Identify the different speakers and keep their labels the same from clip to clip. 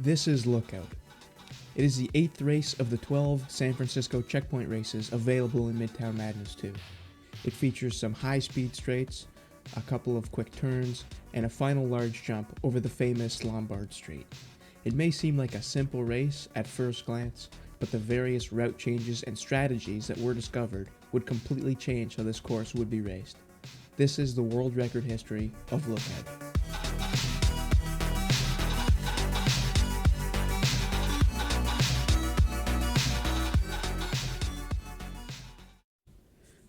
Speaker 1: This is Lookout. It is the 8th race of the 12 San Francisco checkpoint races available in Midtown Madness 2. It features some high-speed straights, a couple of quick turns, and a final large jump over the famous Lombard Street. It may seem like a simple race at first glance, but the various route changes and strategies that were discovered would completely change how this course would be raced. This is the world record history of Lookout.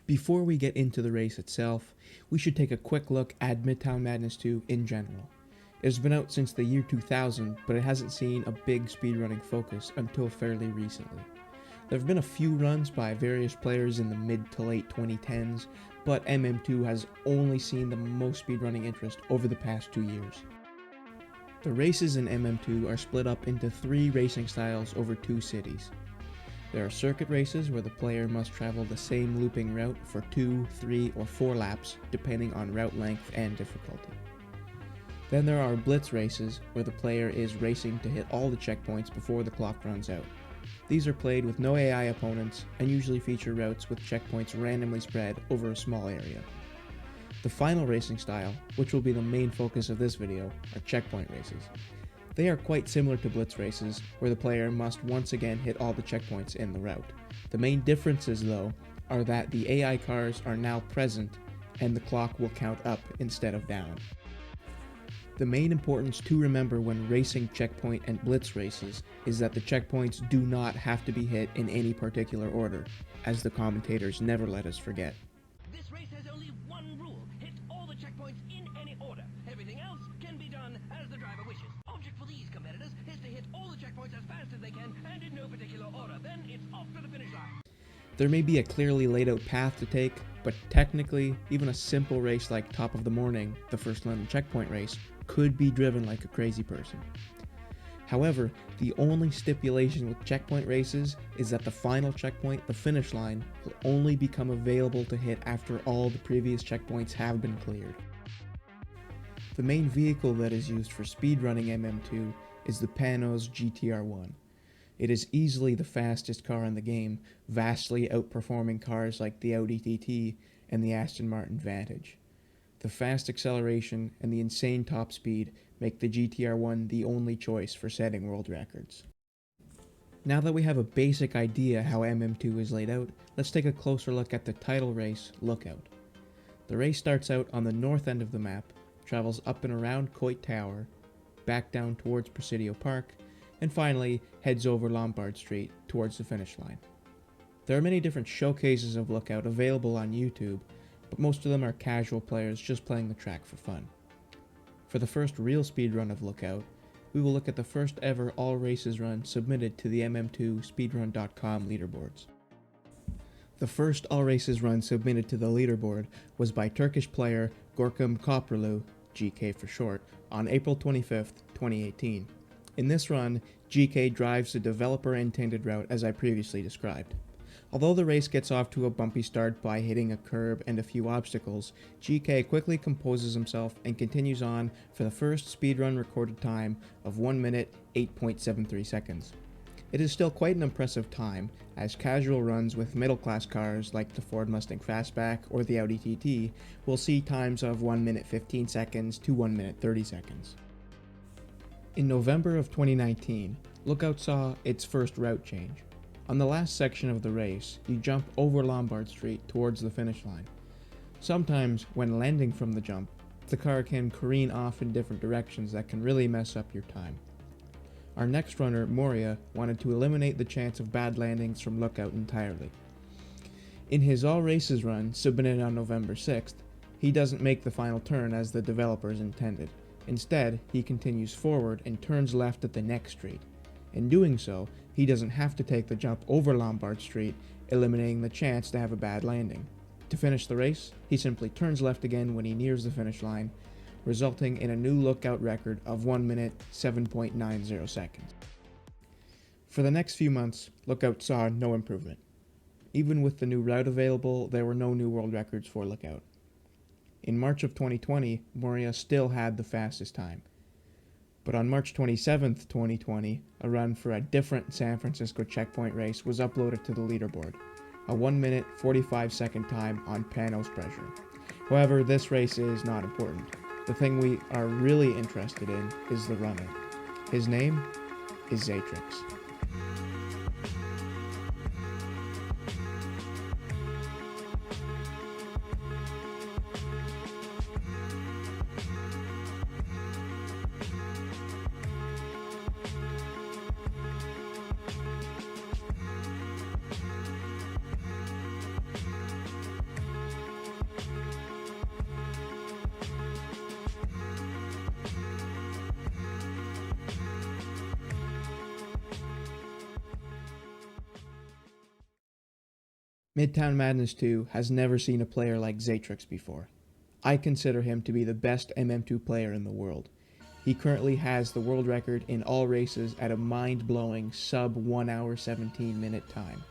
Speaker 1: Before we get into the race itself, we should take a quick look at Midtown Madness 2 in general. It has been out since the year 2000, but it hasn't seen a big speedrunning focus until fairly recently. There have been a few runs by various players in the mid to late 2010s, but MM2 has only seen the most speedrunning interest over the past 2 years. The races in MM2 are split up into 3 racing styles over 2 cities. There are circuit races where the player must travel the same looping route for 2, 3, or 4 laps, depending on route length and difficulty. Then there are blitz races where the player is racing to hit all the checkpoints before the clock runs out. These are played with no AI opponents and usually feature routes with checkpoints randomly spread over a small area. The final racing style, which will be the main focus of this video, are checkpoint races. They are quite similar to blitz races, where the player must once again hit all the checkpoints in the route. The main differences, though, are that the AI cars are now present and the clock will count up instead of down. The main importance to remember when racing checkpoint and blitz races is that the checkpoints do not have to be hit in any particular order, as the commentators never let us forget.
Speaker 2: This race has only one rule: hit all the checkpoints in any order. Everything else can be done as the driver wishes. Object for these competitors is to hit all the checkpoints as fast as they can and in no particular order. Then it's off to the finish line.
Speaker 1: There may be a clearly laid out path to take, but technically, even a simple race like Top of the Morning, the first London checkpoint race, could be driven like a crazy person. However, the only stipulation with checkpoint races is that the final checkpoint, the finish line, will only become available to hit after all the previous checkpoints have been cleared. The main vehicle that is used for speedrunning MM2 is the Panos GTR1. It is easily the fastest car in the game, vastly outperforming cars like the Audi TT and the Aston Martin Vantage. The fast acceleration and the insane top speed make the GTR1 the only choice for setting world records. Now that we have a basic idea how MM2 is laid out, let's take a closer look at the title race, Lookout. The race starts out on the north end of the map, travels up and around Coit Tower, back down towards Presidio Park, and finally heads over Lombard Street towards the finish line. There are many different showcases of Lookout available on YouTube, but most of them are casual players just playing the track for fun. For the first real speedrun of Lookout, we will look at the first ever all races run submitted to the MM2 speedrun.com leaderboards. The first all races run submitted to the leaderboard was by Turkish player Gorkum Koprulu, GK for short, on April 25th, 2018. In this run, GK drives the developer-intended route as I previously described. Although the race gets off to a bumpy start by hitting a curb and a few obstacles, GK quickly composes himself and continues on for the first speedrun recorded time of 1 minute 8.73 seconds. It is still quite an impressive time, as casual runs with middle-class cars like the Ford Mustang Fastback or the Audi TT will see times of 1 minute 15 seconds to 1 minute 30 seconds. In November of 2019, Lookout saw its first route change. On the last section of the race, you jump over Lombard Street towards the finish line. Sometimes, when landing from the jump, the car can careen off in different directions that can really mess up your time. Our next runner, Moria, wanted to eliminate the chance of bad landings from Lookout entirely. In his all races run, submitted on November 6th, he doesn't make the final turn as the developers intended. Instead, he continues forward and turns left at the next street. In doing so, he doesn't have to take the jump over Lombard Street, eliminating the chance to have a bad landing. To finish the race, he simply turns left again when he nears the finish line, resulting in a new Lookout record of 1 minute 7.90 seconds. For the next few months, Lookout saw no improvement. Even with the new route available, there were no new world records for Lookout. In March of 2020, Moria still had the fastest time. But on March 27th, 2020, a run for a different San Francisco checkpoint race was uploaded to the leaderboard, a 1 minute 45 second time on Panos pressure. However, this race is not important. The thing we are really interested in is the runner. His name is Zatrix. Midtown Madness 2 has never seen a player like Zatrix before. I consider him to be the best MM2 player in the world. He currently has the world record in all races at a mind-blowing sub 1 hour 17 minute time.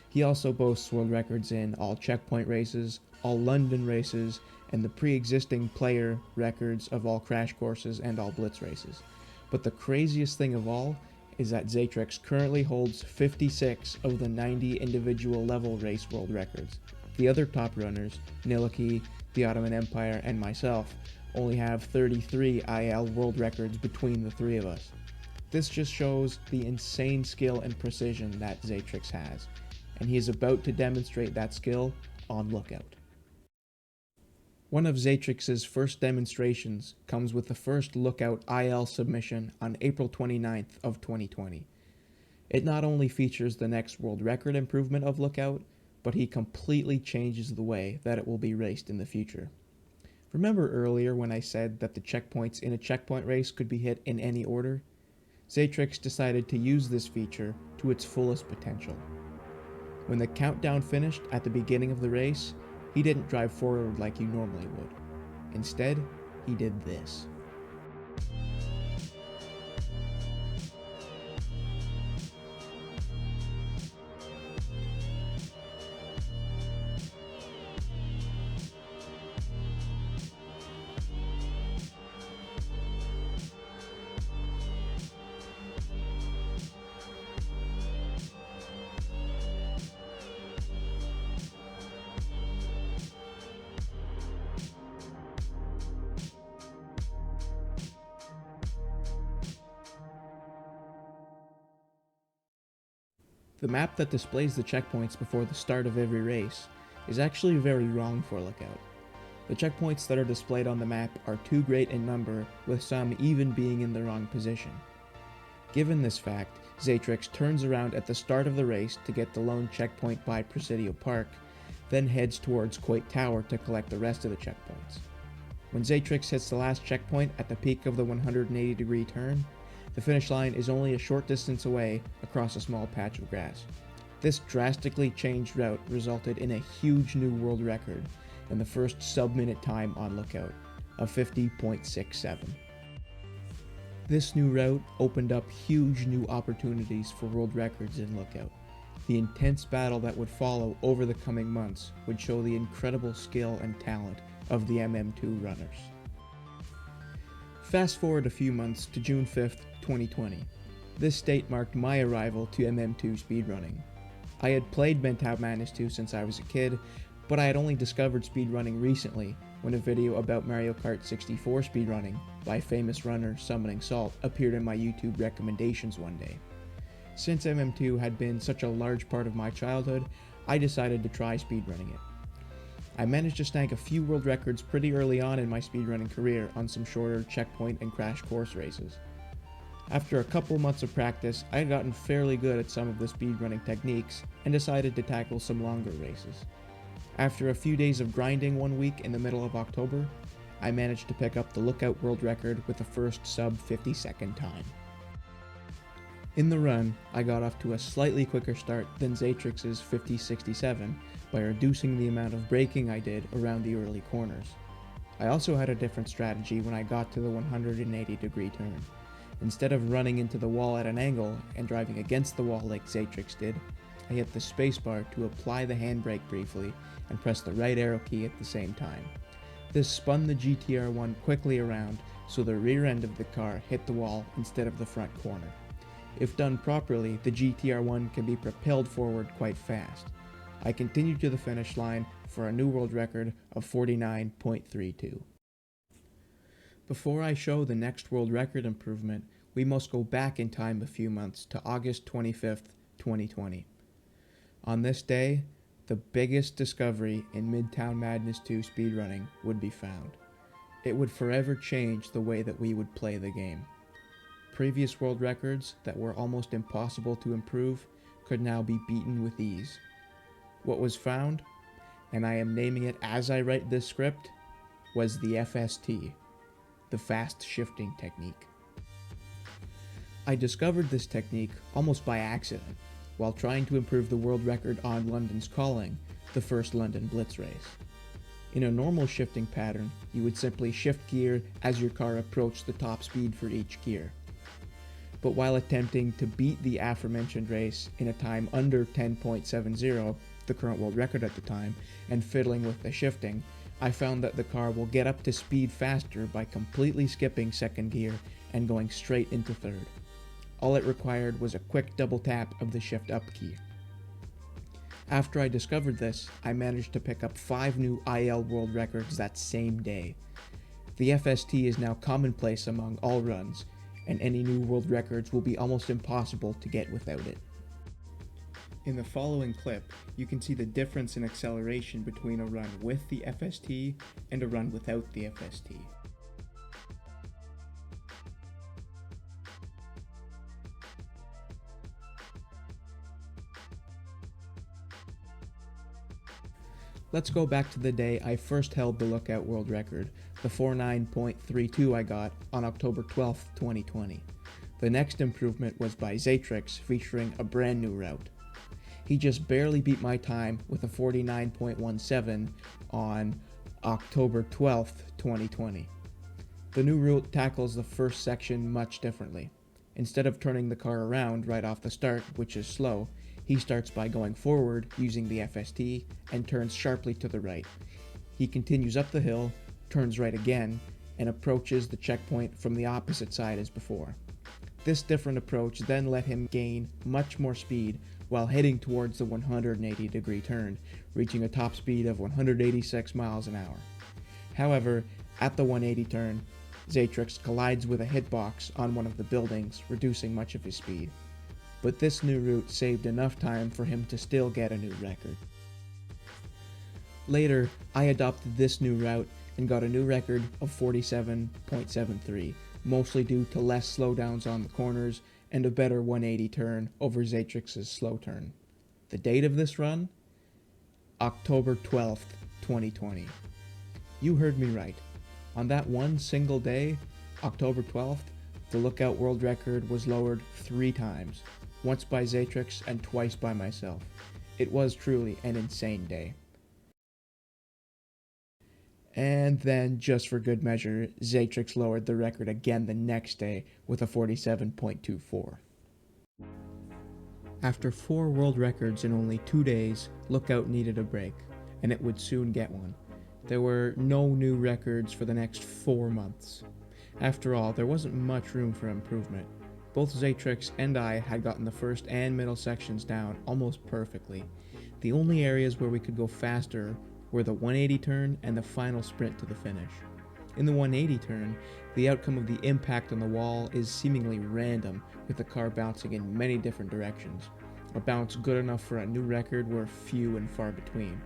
Speaker 1: He also boasts world records in all checkpoint races, all London races, and the pre-existing player records of all crash courses and all blitz races. But the craziest thing of all is that Zatrix currently holds 56 of the 90 individual level race world records. The other top runners, Niliki, the Ottoman Empire, and myself, only have 33 IL world records between the three of us. This just shows the insane skill and precision that Zatrix has, and he is about to demonstrate that skill on Lookout. One of Zatrix's first demonstrations comes with the first Lookout IL submission on April 29th of 2020. It not only features the next world record improvement of Lookout, but he completely changes the way that it will be raced in the future. Remember earlier when I said that the checkpoints in a checkpoint race could be hit in any order? Zatrix decided to use this feature to its fullest potential. When the countdown finished at the beginning of the race, he didn't drive forward like you normally would. Instead, he did this. The map that displays the checkpoints before the start of every race is actually very wrong for Lookout. The checkpoints that are displayed on the map are too great in number, with some even being in the wrong position. Given this fact, Zatrix turns around at the start of the race to get the lone checkpoint by Presidio Park, then heads towards Coit Tower to collect the rest of the checkpoints. When Zatrix hits the last checkpoint at the peak of the 180-degree turn, the finish line is only a short distance away across a small patch of grass. This drastically changed route resulted in a huge new world record and the first sub-minute time on Lookout of 50.67. This new route opened up huge new opportunities for world records in Lookout. The intense battle that would follow over the coming months would show the incredible skill and talent of the MM2 runners. Fast forward a few months to June 5th, 2020. This date marked my arrival to MM2 speedrunning. I had played Midtown Madness 2 since I was a kid, but I had only discovered speedrunning recently when a video about Mario Kart 64 speedrunning by famous runner Summoning Salt appeared in my YouTube recommendations one day. Since MM2 had been such a large part of my childhood, I decided to try speedrunning it. I managed to snag a few world records pretty early on in my speedrunning career on some shorter checkpoint and crash course races. After a couple months of practice, I had gotten fairly good at some of the speedrunning techniques and decided to tackle some longer races. After a few days of grinding one week in the middle of October, I managed to pick up the Lookout world record with the first sub 50-second time. In the run, I got off to a slightly quicker start than Zatrix's 50.67 by reducing the amount of braking I did around the early corners. I also had a different strategy when I got to the 180-degree turn. Instead of running into the wall at an angle and driving against the wall like Zatrix did, I hit the spacebar to apply the handbrake briefly and press the right arrow key at the same time. This spun the GTR1 quickly around, so the rear end of the car hit the wall instead of the front corner. If done properly, the GTR1 can be propelled forward quite fast. I continued to the finish line for a new world record of 49.32. Before I show the next world record improvement, we must go back in time a few months to August 25th, 2020. On this day, the biggest discovery in Midtown Madness 2 speedrunning would be found. It would forever change the way that we would play the game. Previous world records that were almost impossible to improve could now be beaten with ease. What was found, and I am naming it as I write this script, was the FST, the fast shifting technique. I discovered this technique almost by accident while trying to improve the world record on London's Calling, the first London Blitz race. In a normal shifting pattern, you would simply shift gear as your car approached the top speed for each gear. But while attempting to beat the aforementioned race in a time under 10.70, the current world record at the time, and fiddling with the shifting, I found that the car will get up to speed faster by completely skipping second gear and going straight into third. All it required was a quick double tap of the shift up key. After I discovered this, I managed to pick up 5 new IL world records that same day. The FST is now commonplace among all runs, and any new world records will be almost impossible to get without it. In the following clip, you can see the difference in acceleration between a run with the FST and a run without the FST. Let's go back to the day I first held the Lookout world record, the 49.32 I got on October 12th, 2020. The next improvement was by Zatrix, featuring a brand new route. He just barely beat my time with a 49.17 on October 12th, 2020. The new route tackles the first section much differently. Instead of turning the car around right off the start, which is slow, he starts by going forward using the FST and turns sharply to the right. He continues up the hill, turns right again, and approaches the checkpoint from the opposite side as before. This different approach then let him gain much more speed while heading towards the 180-degree turn, reaching a top speed of 186 miles an hour. However, at the 180 turn, Zatrix collides with a hitbox on one of the buildings, reducing much of his speed. But this new route saved enough time for him to still get a new record. Later, I adopted this new route and got a new record of 47.73, mostly due to less slowdowns on the corners and a better 180 turn over Zatrix's slow turn. The date of this run? October 12th, 2020. You heard me right. On that one single day, October 12th, the Lookout world record was lowered 3 times, once by Zatrix and twice by myself. It was truly an insane day. And then, just for good measure, Zatrix lowered the record again the next day with a 47.24. After 4 world records in only 2 days, Lookout needed a break, and it would soon get one. There were no new records for the next 4 months. After all, there wasn't much room for improvement. Both Zatrix and I had gotten the first and middle sections down almost perfectly. The only areas where we could go faster were the 180 turn and the final sprint to the finish. In the 180 turn, the outcome of the impact on the wall is seemingly random, with the car bouncing in many different directions. A bounce good enough for a new record were few and far between.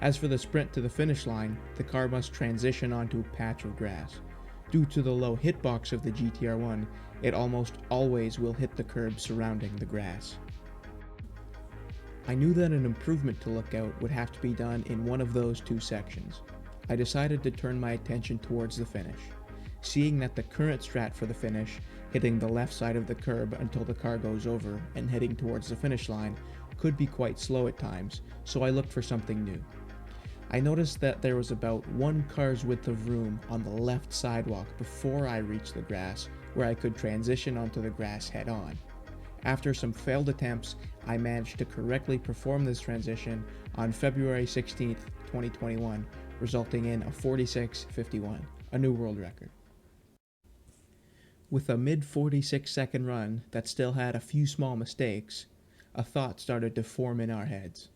Speaker 1: As for the sprint to the finish line, the car must transition onto a patch of grass. Due to the low hitbox of the GTR1, it almost always will hit the curb surrounding the grass. I knew that an improvement to Lookout would have to be done in one of those 2 sections. I decided to turn my attention towards the finish, seeing that the current strat for the finish, hitting the left side of the curb until the car goes over and heading towards the finish line, could be quite slow at times, so I looked for something new. I noticed that there was about 1 car's width of room on the left sidewalk before I reached the grass, where I could transition onto the grass head-on. After some failed attempts, I managed to correctly perform this transition on February 16th, 2021, resulting in a 46.51, a new world record. With a mid 46-second run that still had a few small mistakes, a thought started to form in our heads.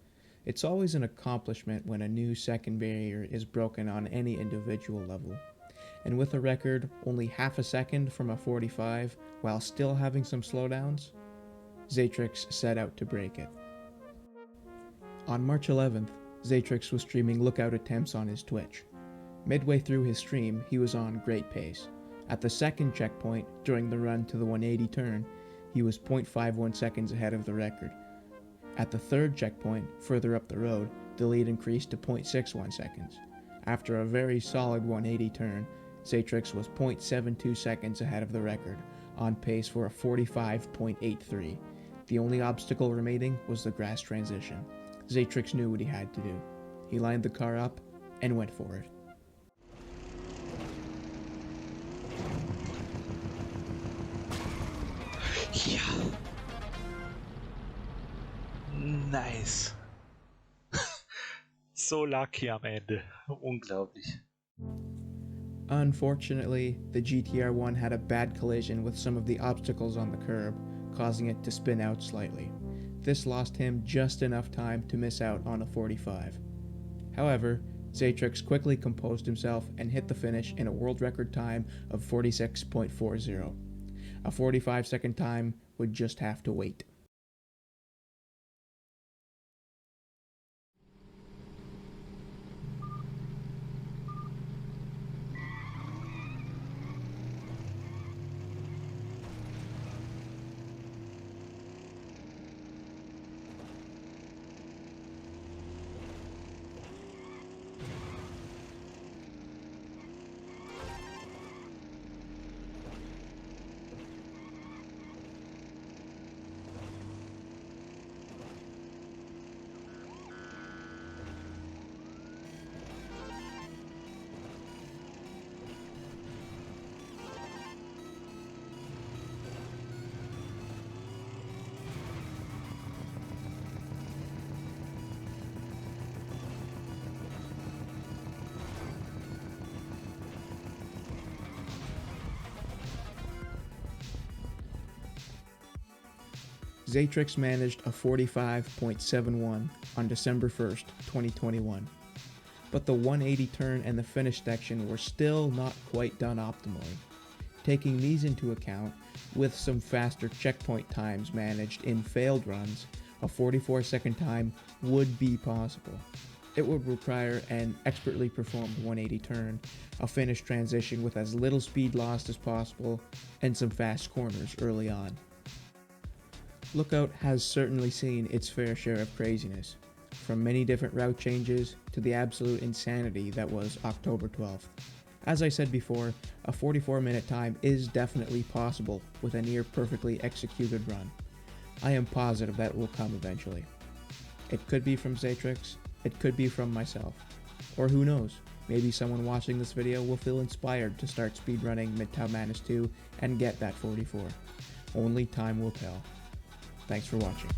Speaker 1: It's always an accomplishment when a new second barrier is broken on any individual level. And with a record only half a second from a 45 while still having some slowdowns, Zatrix set out to break it. On March 11th, Zatrix was streaming lookout attempts on his Twitch. Midway through his stream, he was on great pace. At the second checkpoint, during the run to the 180 turn, he was 0.51 seconds ahead of the record. At the third checkpoint, further up the road, the lead increased to 0.61 seconds. After a very solid 180 turn, Zatrix was 0.72 seconds ahead of the record, on pace for a 45.83. The only obstacle remaining was the grass transition. Zatrix knew what he had to do. He lined the car up and went for it.
Speaker 3: Ja. Nice. So lucky am Ende. Unglaublich.
Speaker 1: Unfortunately, the GTR-1 had a bad collision with some of the obstacles on the curb, causing it to spin out slightly. This lost him just enough time to miss out on a 45. However, Zatrix quickly composed himself and hit the finish in a world record time of 46.40. A 45-second time would just have to wait. Zatrix managed a 45.71 on December 1st, 2021. But the 180 turn and the finish section were still not quite done optimally. Taking these into account, with some faster checkpoint times managed in failed runs, a 44-second time would be possible. It would require an expertly performed 180 turn, a finish transition with as little speed lost as possible, and some fast corners early on. Lookout has certainly seen its fair share of craziness, from many different route changes to the absolute insanity that was October 12th. As I said before, a 44-minute time is definitely possible with a near perfectly executed run. I am positive that will come eventually. It could be from Zatrix, it could be from myself, or who knows, maybe someone watching this video will feel inspired to start speedrunning Midtown Madness 2 and get that 44. Only time will tell. Thanks for watching.